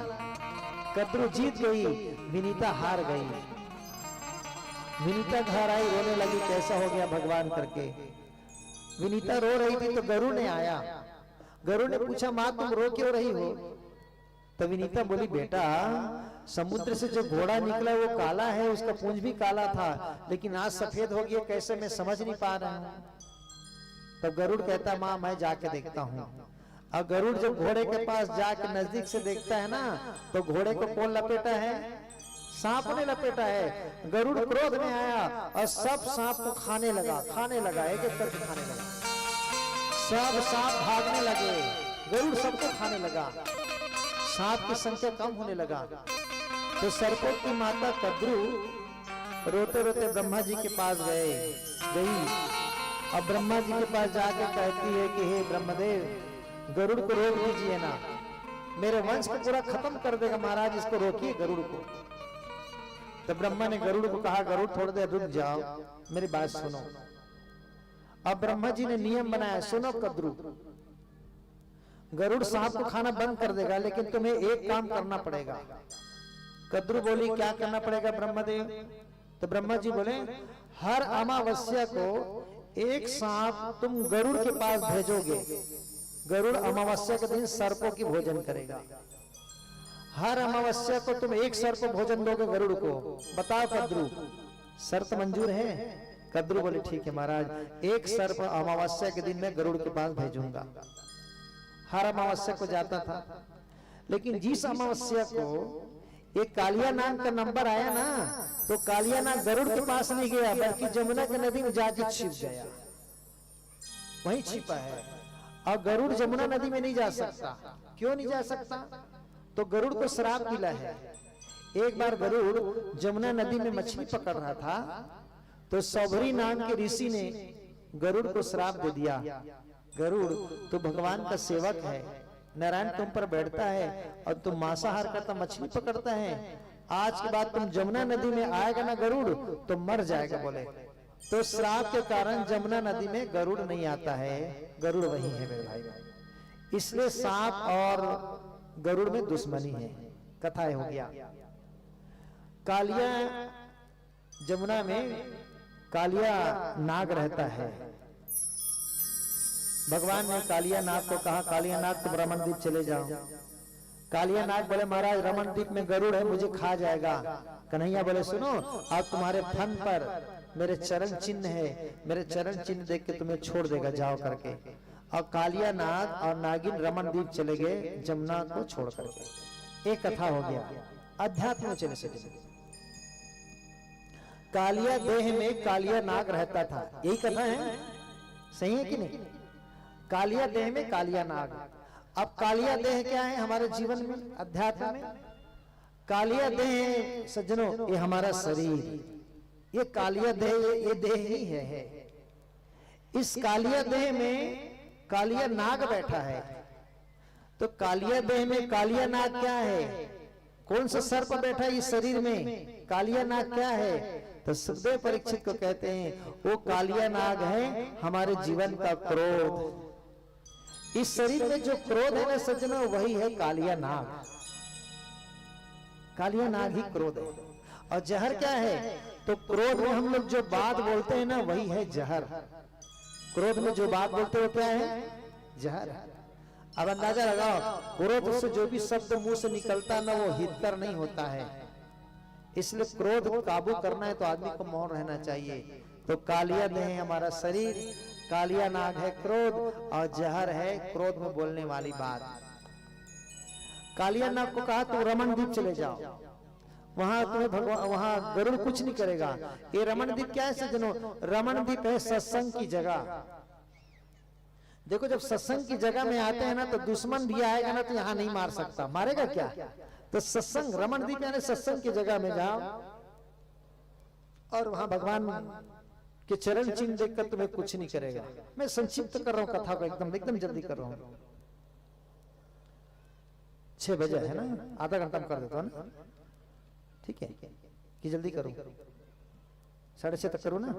कद्रु जीत गई, विनीता हार गई। विनीता घर आई, रोने लगी, कैसा हो गया भगवान करके। विनीता रो रही थी तो गरुड़ ने आया। गरुड़ ने पूछा, मां तुम रो क्यों रही हो? तो विनीता बोली, बेटा समुद्र से जो घोड़ा निकला वो काला है, उसका पूंछ भी काला था, लेकिन आज सफेद हो गया, कैसे मैं समझ नहीं पा रहा हूं। तब गरुड़ कहता, मां मैं जाके देखता हूं। और गरुड़ जब घोड़े के पास जाके नजदीक से देखता है ना, तो घोड़े को कौन लपेटा है? सांप ने लपेटा है। गरुड़ क्रोध में आया और सब सांप को खाने लगा एक एक करके खाने लगा। सब सांप भागने लगे, गरुड़ सबको खाने लगा, सांप की संख्या कम होने लगा। तो सर्पों की माता कद्रू रोते रोते ब्रह्मा जी के पास गई। अब ब्रह्मा जी के पास जाके कहती है कि हे ब्रह्मदेव, गरुड़ को रोक दीजिए ना, मेरे वंश को पूरा खत्म कर देगा महाराज, इसको रोकिए गरुड़ को। तो ब्रह्मा ने गरुड़ को कहा, गरुड़ थोड़ी देर रुक जाओ, मेरी बात सुनो। अब ब्रह्मा जी ने नियम बनाया, सुनो कद्रू, गरुड़ सांप को खाना बंद कर देगा, लेकिन तुम्हें एक काम करना पड़ेगा। कद्रू बोली, क्या करना पड़ेगा ब्रह्मदेव? तो ब्रह्मा जी बोले, हर अमावस्या को एक सांप तुम गरुड़ के पास भेजोगे, गरुड़ अमावस्या के दिन सर्पों की भोजन करेगा। हर अमावस्या को तुम एक सर्प भोजन दोगे गरुड़ को। बताओ कद्रू, शर्त मंजूर है? कद्रू बोले, ठीक है महाराज, एक सर्प अमावस्या के दिन मैं गरुड़ के पास भेजूंगा। हर अमावस्या को जाता था, लेकिन जिस अमावस्या को एक कालिया नाग का नंबर आया ना, तो कालिया नाग गरुड़ के पास नहीं गया, बल्कि जमुना की नदी में जाके छिप गया, वहीं छिपा है। और गरुड़ जमुना नदी में नहीं जा सकता। क्यों नहीं जा सकता? तो गरुड़ को श्राप मिला है। एक बार गरुड़ जमुना नदी में मछली पकड़ रहा था, तो सौभरी नाम के ऋषि ने गरुड़ को श्राप दे दिया, गरुड़ तो भगवान का सेवक है, नारायण तुम पर बैठता है और तुम मांसाहार करता, मछली पकड़ता है, आज के बाद तुम जमुना नदी में आएगा ना गरुड़ तो मर जाएगा। बोले तो श्राप के कारण जमुना नदी में गरुड़ नहीं आता है, गरुड़ वही है मेरे भाई। इसलिए सांप और गरुड़ में दुश्मनी है। कथा हो गया, कालिया जमुना में कालिया नाग रहता है। भगवान ने कालिया नाग को कहा, कालिया नाग तुम रमन द्वीप चले जाओ। कालिया नाग बोले, महाराज रमन द्वीप में गरुड़ है, मुझे खा जाएगा। कन्हैया बोले, सुनो, अब तुम्हारे फन पर मेरे चरण चिन्ह है, मेरे चरण चिन्ह देख के तुम्हें छोड़ देगा, जाओ करके। और कालिया नाग और नागिन रमन द्वीप चले गए जमुना को छोड़ करके। एक कथा हो गया। अध्यात्म में चले कालिया देह में कालिया नाग रहता था, यही कथा है, सही है कि नहीं? कालिया देह में कालिया नाग। अब कालिया देह क्या है हमारे जीवन में, अध्यात्म में? कालिया देह सज्जनों ये हमारा शरीर, ये कालिया देह, ये देह ही है। इस कालिया देह में कालिया नाग बैठा है। तो कालिया देह में कालिया नाग क्या है? कौन सा सर्प बैठा है इस शरीर में? कालिया नाग क्या है? तो सुखदेव परीक्षित को कहते हैं वो कालिया नाग है हमारे जीवन का क्रोध। इस शरीर में जो क्रोध है ना सज्जनों, वही है कालिया नाग। कालिया नाग ही क्रोध है। और जहर क्या है? तो क्रोध में हम लोग जो बात बोलते हैं ना, वही है जहर। क्रोध में जो बात बोलते हो क्या है? जहर। अब अंदाजा लगाओ, क्रोध से जो भी शब्द मुंह से निकलता है ना, वो हितकर नहीं होता है। इसलिए क्रोध को काबू करना है तो आदमी को मौन रहना चाहिए। तो कालिया देह है हमारा शरीर, कालिया नाग है क्रोध, और जहर है क्रोध में बोलने वाली बात। कालिया नाग को कहा तुम रमन द्वीप चले जाओ, वहां तुम्हें भगवान, वहां गरुड़ कुछ नहीं करेगा। ये रमन द्वीप क्या है सज्जनों? रमन द्वीप है सत्संग की जगह। देखो जब सत्संग की जगह में आते हैं ना, तो दुश्मन भी आएगा ना तो यहाँ नहीं मार सकता, मारेगा क्या? तो सत्संग, रमन द्वीप यानी सत्संग की जगह में जाओ और वहां भगवान के चरण चिन्ह देखकर तुम्हें कुछ नहीं करेगा। मैं संक्षिप्त कर रहा हूँ कथा को, एकदम जल्दी कर रहा हूँ। 6 बजे है ना, आधा घंटा में कर देता हूँ ना, ठीक है कि जल्दी करो? 6:30 तक करो ना।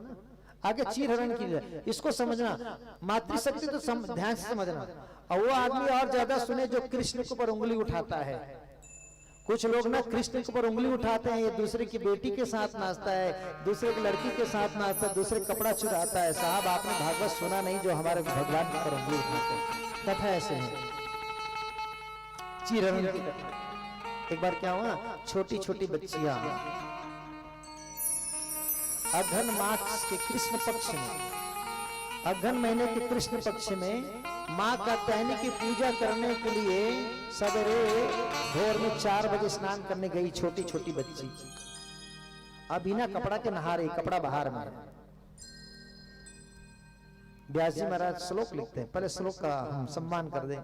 आगे चीर हरण की, इसको समझना, मातृशक्ति तो ध्यान से समझना। और वो आदमी और ज्यादा सुने जो कृष्ण के ऊपर उंगली उठाता है। कुछ लोग ना कृष्ण के ऊपर उंगली उठाते हैं, ये दूसरे की बेटी के साथ नाचता है, दूसरे की लड़की के साथ नाचता है, दूसरे कपड़ा चुराता है। साहब आपने भागवत सुना नहीं जो हमारे भगवान के ऊपर उंगली उठाते हैं? कथा ऐसे है, चीर हरण की कथा। एक बार क्या हुआ, छोटी छोटी बच्चियां अघन मास के कृष्ण पक्ष में, अघन महीने के कृष्ण पक्ष में माँ कात्यायनी की पूजा करने के लिए सवेरे भोर में 4 बजे स्नान करने गई छोटी छोटी बच्ची। अब बिना कपड़ा के नहा रही, कपड़ा बाहर में। व्यास जी महाराज श्लोक लिखते हैं, पहले श्लोक का हम सम्मान कर दें।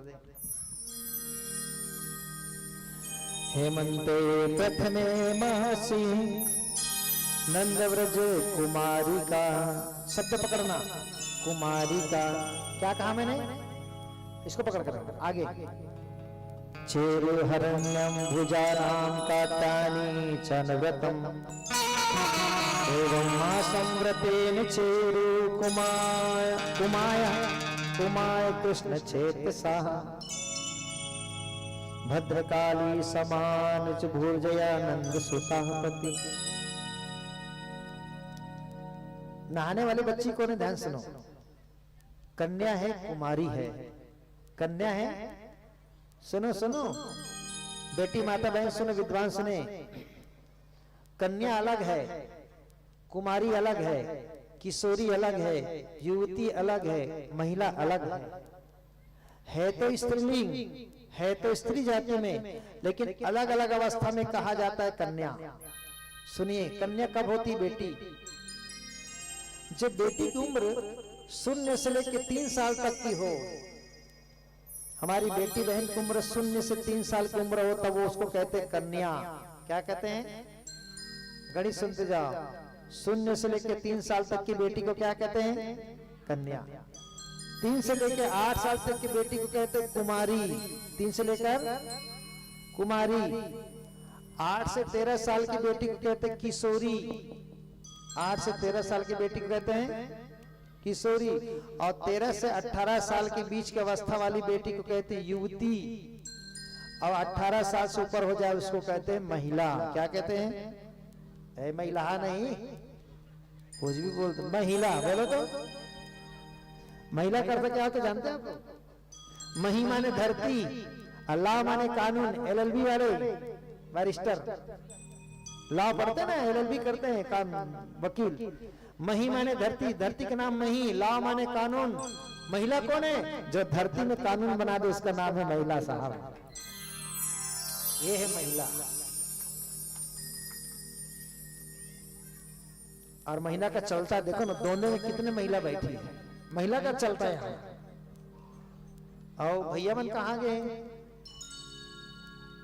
हेमंते प्रथमे महर्षि नंदव्रज कुमारी का, शब्द पकड़ना, कुमारी का क्या कहा मैंने, इसको पकड़ कर आगे। चेरु हरण्यम भुजानाम काटानी चनव्रतम एवं मासं व्रतेन चेरु कुमाय कृष्ण चेतसा भद्रकाली समान च भूर्जयानंद सुता पति। नहाने वाली बच्ची कौन है, ध्यान सुनो। कन्या है, कुमारी है, कन्या है, सुनो सुनो बेटी माता बहन सुनो, विद्वान सुने। कन्या अलग है, कुमारी अलग है, किशोरी अलग है, युवती अलग है, महिला अलग है तो स्त्रीलिंग है, तो स्त्री जाति में, लेकिन अलग अलग अवस्था में कहा जाता है कन्या। सुनिए, कन्या कब होती बेटी, जब बेटी की उम्र 0 से लेकर 3 साल तक की हो। हमारी बेटी बहन की उम्र 0 से 3 साल की उम्र हो तब वो उसको कहते हैं कन्या। क्या कहते हैं, गणित सुनते जाओ। 0 से लेकर 3 साल तक की बेटी को क्या कहते हैं, कन्या। 3 से लेकर 8 साल तक की बेटी को कहते हैं कुमारी। 3 से लेकर कुमारी। 8 से 13 साल की बेटी को कहते हैं किशोरी। 8 से 13 साल की बेटी को कहते हैं किशोरी। और 13 से 18 साल के बीच की अवस्था वाली बेटी को कहते हैं युवती। और 18 साल से ऊपर हो जाए उसको कहते हैं महिला। क्या कहते हैं, महिला नहीं, कुछ भी बोलते, महिला बोलो तो। महिला का अर्थ क्या होता जानते हैं आप, मही माने धरती, अल्लाह माने कानून। LLB वाले बैरिस्टर लॉ पढ़ते ना, LLB करते हैं, काम वकील। मही माने धरती, धरती का नाम मही, लॉ माने कानून। महिला कौन है, जो धरती में कानून बना दे उसका नाम है महिला साहब। ये है महिला। और महिला का चलता देखो ना, दोनों में कितने महिला बैठी है, महिला का चलता है यहाँ। और भैया मन कहाँ गए,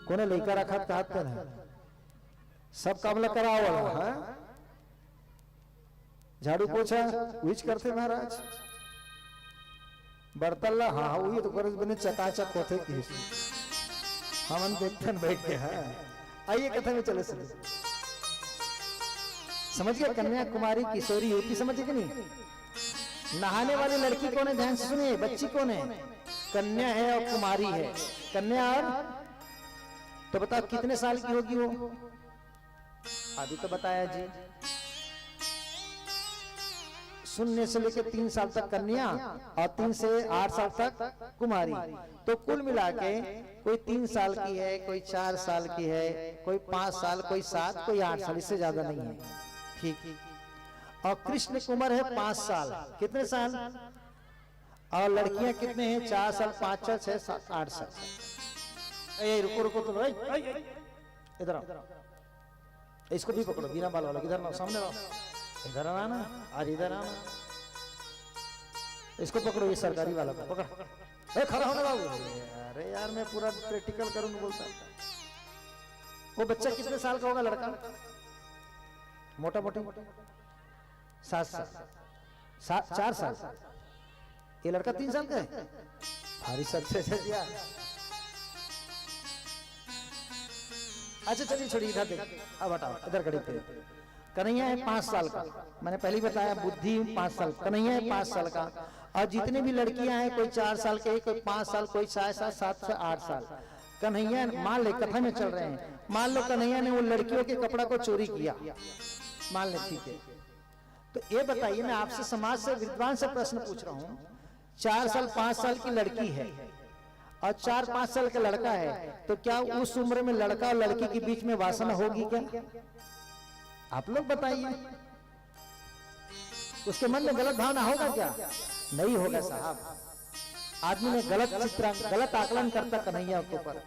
कोने लेकर रखा कहते हैं, सब काम कराओ वाला है। झाड़ू पोछा विच करते महाराज, बर्तल्ला हाँ वही तो कर बने चकाचक होते कि हम देखते बैठ के। है आइए कथा में चले चले, समझ गए, कन्या कुमारी किशोरी युवती, समझ गए कि नहीं। नहाने वाली लड़की कौन है, ध्यान से सुनिए, बच्ची कौन है, कन्या है और कुमारी है। कन्या और तो बताओ कितने साल की होगी वो, अभी तो बताया जी। 0 से लेकर 3 साल तक कन्या और 3 से 8 साल तक कुमारी। तो कुल मिला के कोई 3 साल की है, कोई 4 साल की है, कोई 5 साल, कोई 7, कोई 8 साल, इससे ज्यादा नहीं है। ठीक। और कृष्ण की उम्र है 5 साल। कितने साल, और लड़कियां कितने हैं, 4 साल, 5 साल, 6 साल, 8 साल। रुको रुको तुम, इधर आओ, इसको भी पकड़ो, बिना बाल वाला, इधर ना, सामने आओ, इधर आना, आज इधर आना, इसको पकड़ो, ये सरकारी वाला को पकड़, खड़ा होने बाबू। अरे यार मैं पूरा प्रैक्टिकल करूंगा बोलता। वो बच्चा कितने साल का होगा, लड़का मोटा मोटी 7 साल, 4 साल। ये लड़का 3 साल का है, भारी सक्सेस है यार। अच्छा चलिए छोड़िए, इधर देख, अब हटाओ, इधर खड़ी पे। कन्हैया है 5 साल का, मैंने पहले बताया, बुद्धि 5 साल, कन्हैया है 5 साल का। और जितने भी लड़कियां हैं, कोई 4 साल के, कोई 5 साल, कोई 6 साल, 7 से 8 साल। कन्हैया, मान ले कथा में चल रहे हैं, मान लो कन्हैया ने वो लड़कियों के कपड़ा को चोरी किया, मान ले, ठीक है। तो ये बताइए, मैं आपसे समाज से, विद्वान से प्रश्न पूछ रहा हूँ, 4 साल 5 साल की लड़की है और 4-5 साल का लड़का है, तो क्या उस उम्र में लड़का और लड़की के बीच में वासना होगी क्या? आप लोग बताइए, उसके मन में गलत भावना होगा क्या? नहीं होगा साहब। आदमी ने गलत आकलन करता कन्हैया के ऊपर,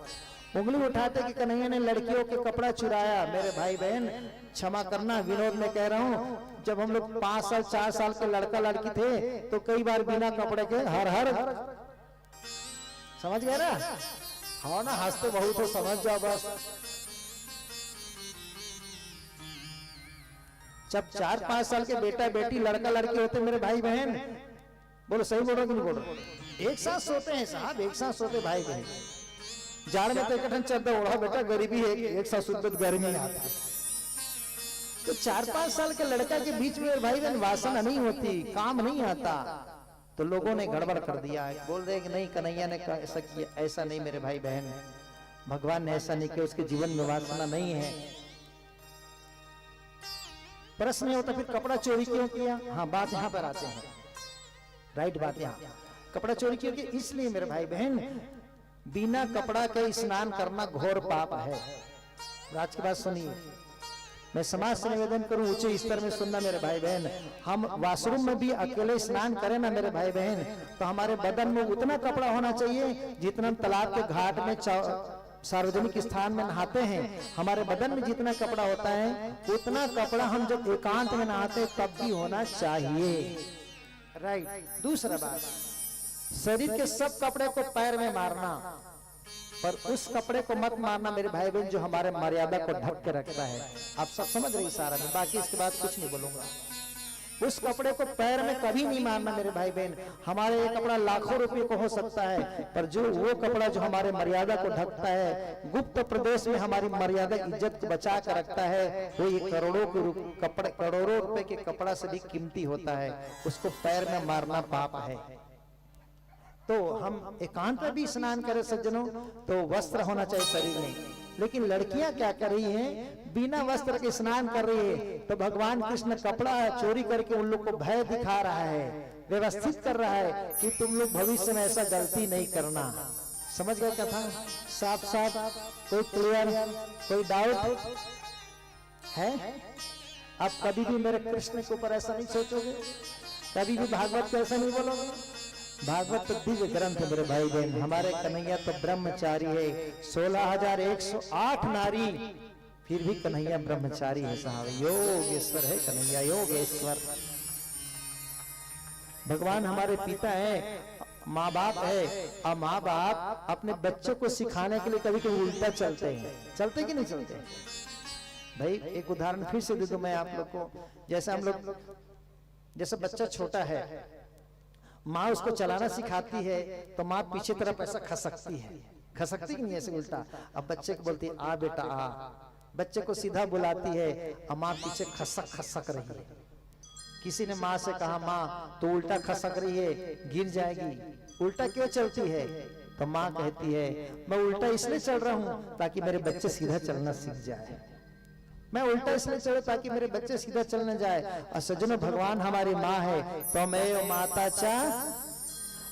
उंगली उठाते कि कन्हैया ने लड़कियों के कपड़ा चुराया। मेरे भाई बहन क्षमा करना, विनोद में कह रहा हूं, जब हम लोग 5 साल 4 साल के लड़का लड़की थे तो कई बार बिना कपड़े के हर हर, समझ गए ना? हाँ ना, हंसते बहुत हो, समझ जाओ बस। जब 4-5 साल के बेटा बेटी लड़का लड़की होते मेरे भाई बहन, बोलो सही बोलो कि नहीं बोलो, एक साथ सोते हैं साहब, एक साथ सोते भाई बहन। जाड़ में तो इकट्ठा चद्दर ओढ़ा, बेटा गरीबी है, एक साथ सोते तो गर्मी आता है। तो 4-5 साल के लड़का के बीच में भाई बहन वासना नहीं होती, काम नहीं आता, तो लोगों ने गड़बड़ कर दिया, बोल रहे कि नहीं कन्हैया ने ऐसा किया। ऐसा नहीं मेरे भाई बहन, भगवान ने ऐसा नहीं किया, उसके जीवन में वासना नहीं है। प्रश्न नहीं होता फिर कपड़ा चोरी क्यों किया? हाँ, बात यहां पर आते हैं, राइट बात यहाँ, कपड़ा चोरी क्यों किया? इसलिए मेरे भाई बहन, बिना कपड़ा के स्नान करना घोर पाप है। आज की बात सुनिए, मैं समाज से निवेदन करूं, ऊंचे स्तर में सुनना मेरे भाई बहन। हम वॉशरूम में भी अकेले स्नान करें ना मेरे भाई बहन, तो हमारे बदन में उतना कपड़ा होना चाहिए जितना तालाब के घाट में सार्वजनिक स्थान में नहाते हैं, हमारे बदन में जितना कपड़ा होता है उतना कपड़ा हम जब एकांत में नहाते तब भी होना चाहिए, राइट। दूसरा बात, शरीर के सब कपड़े को पैर में मारना, पर उस कपड़े को मत मारना मेरे भाई बहन जो हमारे मर्यादा को ढक के रखता है। आप सब समझ रहे सारा में, बाकी इसके बाद कुछ नहीं बोलूंगा। उस कपड़े को पैर में कभी नहीं मारना मेरे भाई बहन। हमारे ये कपड़ा लाखों रुपए को हो सकता है, पर जो वो कपड़ा जो हमारे मर्यादा को ढकता है, गुप्त प्रदेश में हमारी मर्यादा इज्जत को बचा कर रखता है, वो ये करोड़ों के कपड़े, करोड़ों रुपए के कपड़ा से भी कीमती होता है, उसको पैर में मारना पाप है। तो हम एकांत में भी स्नान करें सज्जनों, तो वस्त्र होना चाहिए शरीर में। लेकिन लड़कियां क्या कर रही हैं, बिना वस्त्र के स्नान कर रही है, तो भगवान कृष्ण कपड़ा चोरी करके उन लोग को भय दिखा रहा है, व्यवस्थित कर रहा है कि तुम लोग भविष्य में ऐसा गलती नहीं करना। समझ गए कथा? साफ साफ, कोई क्लियर, कोई डाउट है? आप कभी भी मेरे कृष्ण के ऊपर ऐसा नहीं सोचोगे, कभी भी भागवत को ऐसा नहीं बोलोगे। भागवत तो दिव्य ग्रंथ है मेरे भाई बहन, हमारे कन्हैया तो ब्रह्मचारी है, 16,108 नारी, फिर भी कन्हैया ब्रह्मचारी है साहब, योगेश्वर है कन्हैया, योगेश्वर। भगवान हमारे पिता है, माँ बाप है, और माँ बाप अपने बच्चों को सिखाने के लिए कभी कभी उल्टा चलते हैं। चलते कि नहीं चलते भाई? एक उदाहरण फिर से दे दूं मैं आप लोग को। जैसे हम लोग, जैसे बच्चा छोटा है, माँ उसको चलाना सिखाती है, तो माँ पीछे तरफ ऐसा खसकती है, खसकती कि नहीं ऐसे उल्टा। अब बच्चे को बोलती है आ बेटा आ, बच्चे को सीधा बुलाती है, और माँ पीछे खसक खसक रही है। किसी ने माँ से कहा माँ तो उल्टा खसक रही है, गिर जाएगी, उल्टा क्यों चलती है? तो माँ कहती है मैं उल्टा इसलिए चल रहा हूँ ताकि मेरे बच्चे सीधा चलना सीख जाए, मैं उल्टा इसलिए चले ताकि मेरे बच्चे सीधा चलने जाए। और सज्जनों, भगवान हमारी माँ है, तो मैं माता चा,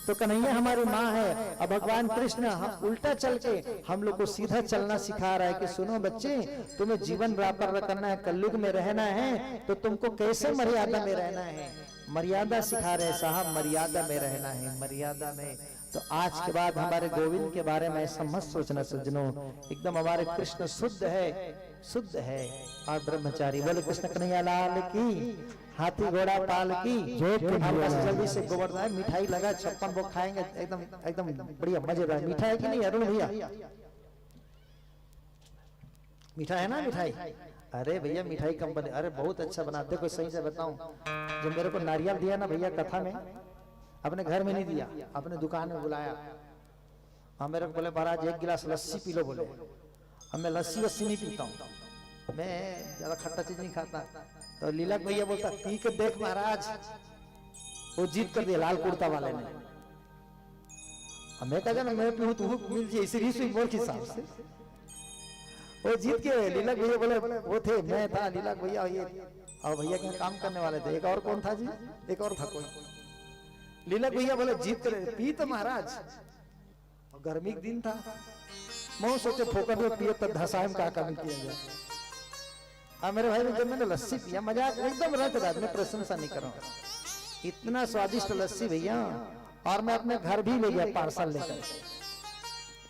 तो कन्हैया हमारी माँ है, और भगवान कृष्ण हम उल्टा चल के हम लोग को सीधा चलना सिखा रहा है कि सुनो बच्चे, तुम्हें जीवन बराबर करना है, कलयुग में रहना है, तो तुमको कैसे मर्यादा में रहना है, मर्यादा सिखा रहे साहब, मर्यादा में रहना है, मर्यादा में। तो आज के बाद हमारे गोविंद के बारे में ऐसा मत सोचना सज्जनों, एकदम हमारे कृष्ण शुद्ध है, शुद्ध है और ब्रह्मचारी। बोले कृष्ण कन्हैया लाल की, हाथी घोड़ा पाल की। जल्दी से गोवर्धन मिठाई लगा, 56 वो खाएंगे, एकदम एकदम बढ़िया मजेदार मिठाई है कि नहीं अरुण भैया? मिठाई है ना? मिठाई, अरे भैया मिठाई कंपनी, अरे बहुत अच्छा बनाते। कोई सही से बताऊं, जब मेरे को नारियल दिया ना भैया कथा में, अपने घर में नहीं दिया, अपने दुकान में बुलाया, और मेरे को बोले महाराज 1 गिलास लस्सी पी लो। बोले अब मैं लस्सी वस्सी नहीं पीता हूँ, मैं ज्यादा खट्टा चीज नहीं खाता। तो लीला भैया बोलता पी के देख महाराज, वो जीत कर दिया लाल कुर्ता वाले ने। अब मैं कहता ना मैं पीऊँ तू मिल जाए, इसी रीस बोल के हिसाब से वो जीत के। लीला भैया बोले वो थे, मैं था, लीला भैया ये, और भैया के काम करने वाले थे। एक और कौन था जी? एक और था कोई। लीला भैया बोले जीत कर पी तो महाराज, और गर्मी का दिन था, मैं सोचे फोकट में पिए तब धसाए में क्या किया जाए। अब मेरे भाई जब मैंने लस्सी पिया, मजाक एकदम रट रहा, मैं प्रशंसा नहीं कर रहा हूँ, इतना स्वादिष्ट लस्सी भैया। और मैं अपने घर भी ले गया पार्सल लेकर,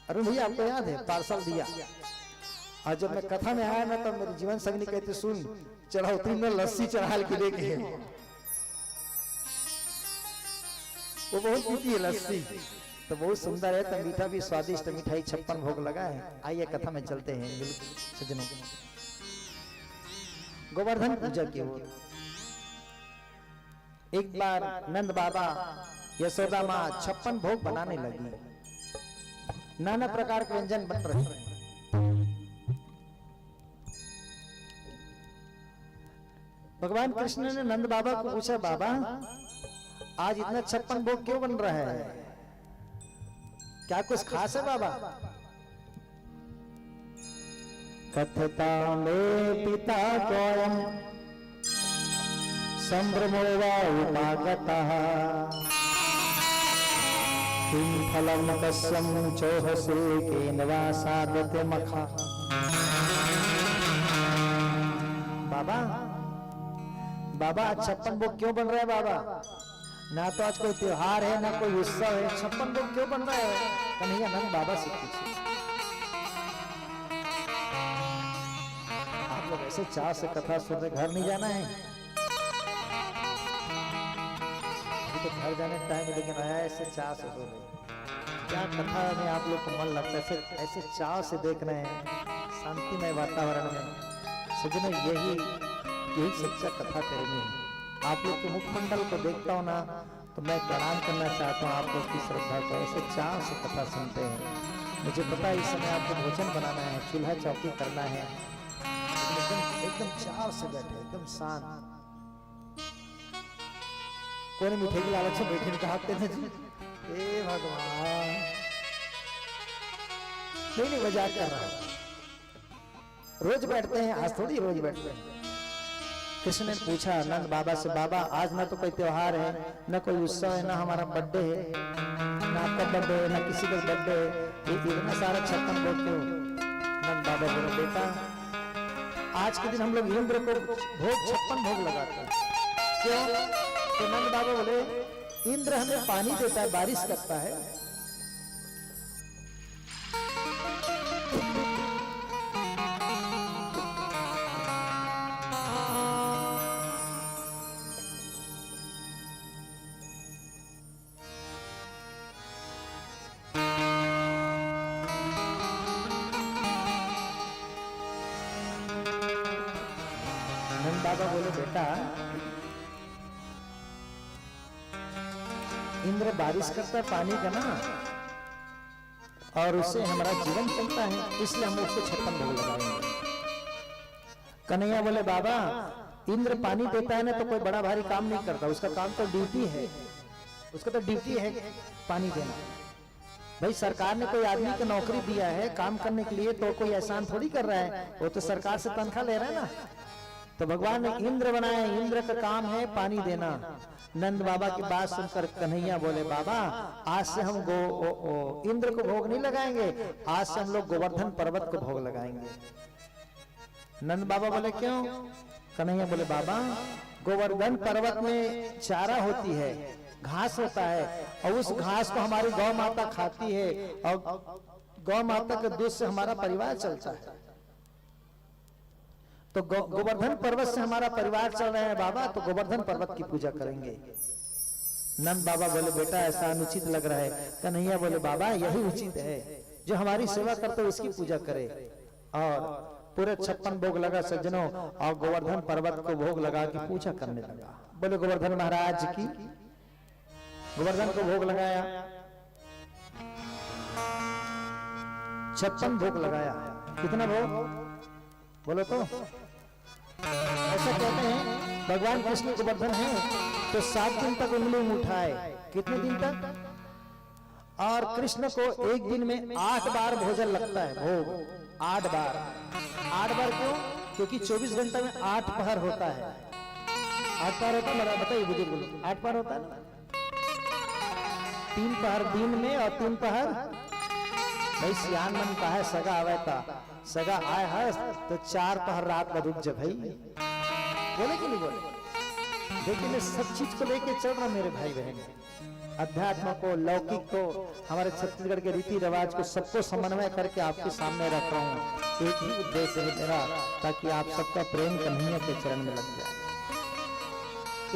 अरुण भैया आपको याद है पार्सल दिया, और जब मैं कथा में आया ना तो मेरी जीवन संगनी कहते सुन चढ़ौतरी में लस्सी चढ़ाल के देखे, वो बहुत पीती है लस्सी, तो बहुत सुंदर है, तो मीठा भी स्वादिष्ट मिठाई 56 भोग लगा है। आइए कथा में चलते हैं सज्जनों। गोवर्धन पूजा की ओर एक बार नंद बाबा यशोदा माँ 56 भोग बनाने लगी, नाना प्रकार के व्यंजन बन रहे हैं। भगवान कृष्ण ने नंद बाबा को पूछा, बाबा आज इतना 56 भोग क्यों बन रहा है, क्या कुछ खास है बाबा? कथता में पिता कोयम संभ्रमोवा उपागतः किं फलं तस्यं चोहसे केन वा साधते मखा। बाबा बाबा 56 भोग क्यों बन रहा है बाबा? ना तो आज कोई त्योहार है ना कोई उत्सव है, 56 भोग क्यों बन रहा है? कन्हैया नंद बाबा से पूछे। आप लोग ऐसे चाह से कथा सुन रहे, घर नहीं जाना है? अभी तो घर जाने टाइम, लेकिन आया ऐसे चाह से सुन रहे, क्या कथा में आप लोग को मन लगता है? ऐसे चाह से देख रहे हैं शांतिमय वातावरण में। सज्जनों यही सच्चा कथा प्रेमी है। आप लोग के मुखमंडल को देखता हूँ ना तो मैं प्रणाम करना चाहता हूँ आप लोग की श्रद्धा को, ऐसे चाव से कथा सुनते हैं। मुझे पता है इस समय आपको भोजन बनाना है, चूल्हा चौकी करना है, एकदम चाव से बैठे, एकदम शांत। कौन मीठे की लालच में बैठे कहते हैं जी, हे भगवान। नहीं मजाक कर रहा हूं, रोज बैठते हैं, आज थोड़ी रोज बैठते हैं। कृष्ण ने पूछा नंद बाबा से, बाबा आज ना तो कोई त्योहार है, ना कोई उत्सव है, ना हमारा बर्थडे है, ना आपका बर्थडे है, ना किसी का बर्थडे है, ये इतना सारा 56 भोग क्यों? नंद बाबा बोले, बेटा आज के दिन हम लोग इंद्र को भोग 56 भोग लगाते हैं। क्यों? तो नंद बाबा बोले, इंद्र हमें पानी देता है, बारिश करता है, बाबा बोले बेटा इंद्र बारिश करता है पानी का ना, और उससे हमारा जीवन चलता है, इसलिए हम उसको 56 भोग लगाएंगे। कन्हैया बोले बाबा इंद्र पानी देता है ना तो कोई बड़ा भारी काम नहीं करता, उसका काम तो ड्यूटी है, उसका तो ड्यूटी है पानी देना। भाई सरकार ने कोई आदमी को नौकरी दिया है काम करने के लिए, तो कोई एहसान थोड़ी कर रहा है, वो तो सरकार से तनख्वाह ले रहा है ना। तो भगवान ने इंद्र बनाया, इंद्र का काम है पानी देना। नंद बाबा की बात सुनकर कन्हैया बोले बाबा आज से हम इंद्र को भोग नहीं लगाएंगे, आज से हम लोग गोवर्धन पर्वत को भोग लगाएंगे। नंद बाबा बोले क्यों? कन्हैया बोले बाबा गोवर्धन पर्वत में चारा होती है, घास होता है, और उस घास को हमारी गौ माता खाती है, और गौ माता के दूध से हमारा परिवार चलता है। तो गोवर्धन पर्वत से हमारा परिवार चल रहा है बाबा, तो गोवर्धन पर्वत की पूजा करेंगे। नंद बाबा बोले बेटा ऐसा अनुचित लग रहा है। कन्हैया बोले बाबा यही उचित है, जो हमारी सेवा करते हैं उसकी पूजा करे। और पूरे 56 भोग लगा सज्जनों, और गोवर्धन पर्वत को भोग लगा के पूजा करने लगा। बोले गोवर्धन महाराज की। गोवर्धन को भोग लगाया, 56 भोग लगाया। कितना भोग बोलो तो? ऐसा कहते हैं भगवान कृष्ण गोवर्धन है तो 7 दिन तक उंगली उठाए। कितने दिन तक? और कृष्ण को एक दिन में 8 बार भोजन लगता है, भोग 8 बार। 8 बार क्यों? क्योंकि 24 घंटे में 8 पहर होता है। 8 पहर होता है, बताइए बुजुर्ग, 8 पहर होता है। 3 पहर दिन में और 3 पहर भाई सियान मन का है सगा आवे था, सगा आए है तो 4 पहर रात में रुक जा भाई। बोले कि नहीं बोले? देखिए मैं सब चीज को लेके चल रहा मेरे भाई बहन। अध्यात्म को, लौकिक को, हमारे छत्तीसगढ़ के रीति रिवाज को सबको समन्वय करके आपके सामने रख रहा हूँ। एक ही उद्देश्य है मेरा, ताकि आप सबका प्रेम कन्हैया के चरण में लग जाए।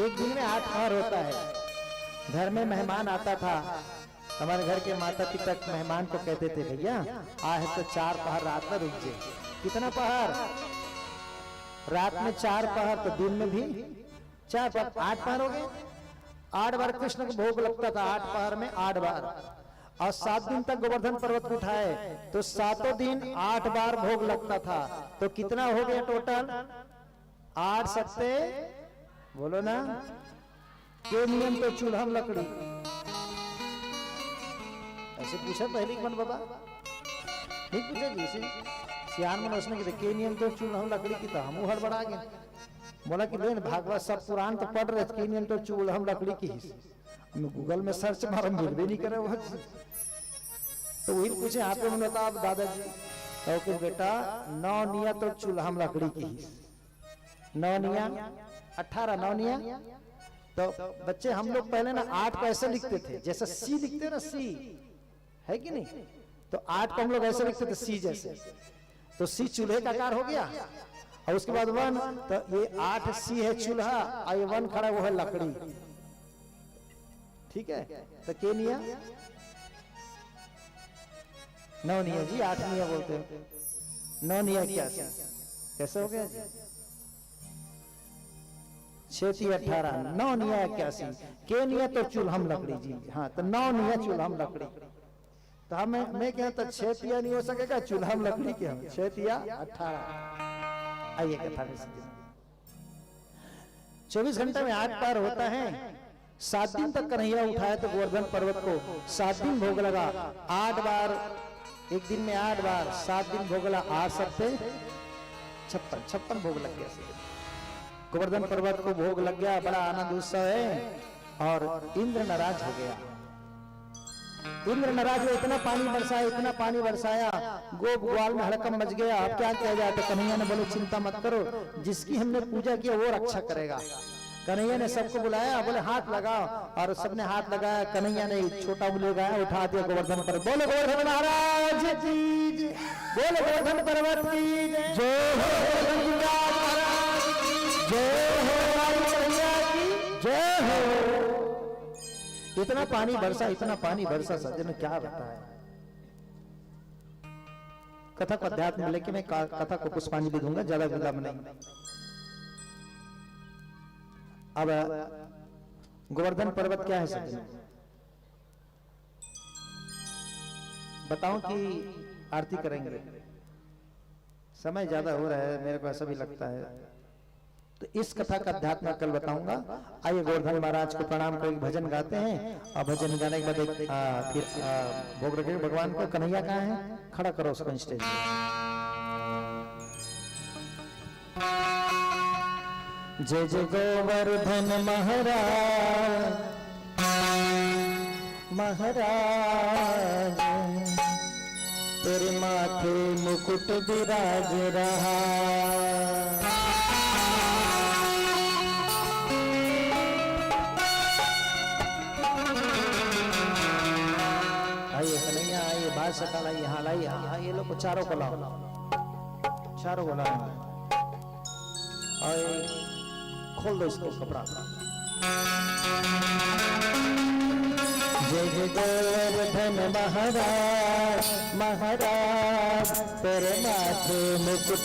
एक दिन में 8 पहर होता है। घर में मेहमान आता था, हमारे घर के माता पिता मेहमान को कहते थे, भैया आ है तो 4 पहर रात में रुक जाए। कितना पहर? रात में 4 पहर, तो दिन में भी 4 पहर, 8 पहर हो गए। 8 बार कृष्ण को भोग लगता था, 8 पहर में 8 बार, और 7 दिन तक गोवर्धन पर्वत को उठाए तो 7 दिन 8 बार भोग लगता था। तो कितना हो गया टोटल? 8 सत्ते, बोलो ना, के नियम तो चूल्हा में लकड़ी। ऐसे पूछा पहले मन बाबा, नहीं पूछा जी, सियान मन उसने के नियम तो चूल्हा में लकड़ी की, तो हम हड़बड़ा गए। बोला कि नहीं, भागवत सब पुराण तो पढ़ रहे थे, नियम तो चूल्हा में लकड़ी की ही। गूगल में सर्च मारा, मिल भी नहीं करे वो। तो वही पूछे, आप मन बता आप दादाजी, तो कि बेटा 9 निया तो चूल्हा में लकड़ी की ही। 9 निया 18, 9 निया। तो बच्चे हम लोग पहले ना 8 को ऐसे लिखते थे, जैसे सी लिखते ना, सी है कि नहीं? तो 8 को हम लोग ऐसे लिखते थे, सी जैसे। तो सी चूल्हे का आकार हो गया, और उसके बाद 1, तो ये 8 सी है चूल्हा, और ये 1 खड़ा वो है लकड़ी। ठीक है, तो के निया 9 निया जी, 8 निया बोलते हैं। 9 निया क्या कैसे हो गया जी? 6 18, 9 निया 81, के निया तो चूल्हा में लकड़ी जी। हाँ, तो 9 निया चूल्हा में लकड़ी। तो हम मैं क्या, तो 6 तिया नहीं हो सकेगा, चूल्हा में लकड़ी के हम 6 तिया 18। आइए कथा में 24 घंटे में 8 पार होता है। 7 दिन तक कन्हैया उठाया तो गोवर्धन पर्वत को 7 दिन भोग लगा। 8 बार, एक दिन में 8 बार, 7 दिन भोग लगा, 8 सत्ते 56 भोग लग गया। गोवर्धन पर्वत को भोग लग गया, बड़ा आनंद उत्सव है। और इंद्र नाराज हो गया। इंद्र नाराज हुआ, इतना पानी बरसाया, इतना पानी बरसाया, गोप ग्वाल में हड़कम मच गया। अब क्या किया जाए? तो कन्हैया ने बोले, चिंता मत करो, जिसकी हमने पूजा किया वो रक्षा करेगा। कन्हैया ने सबको बुलाया, बोले हाथ लगाओ, और सबने हाथ लगाया। कन्हैया ने छोटा उंगली लगाया, उठा दिया गोवर्धन पर्वत। बोले गोवर्धन महाराज की जय, बोले गोवर्धन पर्वत की जय हो, जय हो, जय हो। इतना पानी बरसा, इतना पानी बरसा, सज्जन क्या बताए। कथा को अध्यात्म में लेके मैं कथा को पुष्पांजलि दूंगा, ज्यादा विलंब नहीं। अब गोवर्धन पर्वत क्या है सज्जन? बताओ कि आरती करेंगे, समय ज्यादा हो रहा है, मेरे को ऐसा भी लगता है। तो इस कथा का अध्यात्म कल बताऊंगा। आइए गोवर्धन महाराज को प्रणाम करके भजन गाते हैं, और भजन गाने के बाद फिर भोग रखेंगे भगवान को। कन्हैया कहाँ है? खड़ा करो उसको स्टेज पे। जय जय गोवर्धन महाराज, महाराज तेरे माथे मुकुट विराज रहा। सकल आइए, हाँ लाइए, हाँ ये लोग को चारों को लाओ, चारों को लाओ, और खोल दो इसको कपड़ा। जय जय गोवर्धन महाराज, महाराज तेरे माथे मुकुट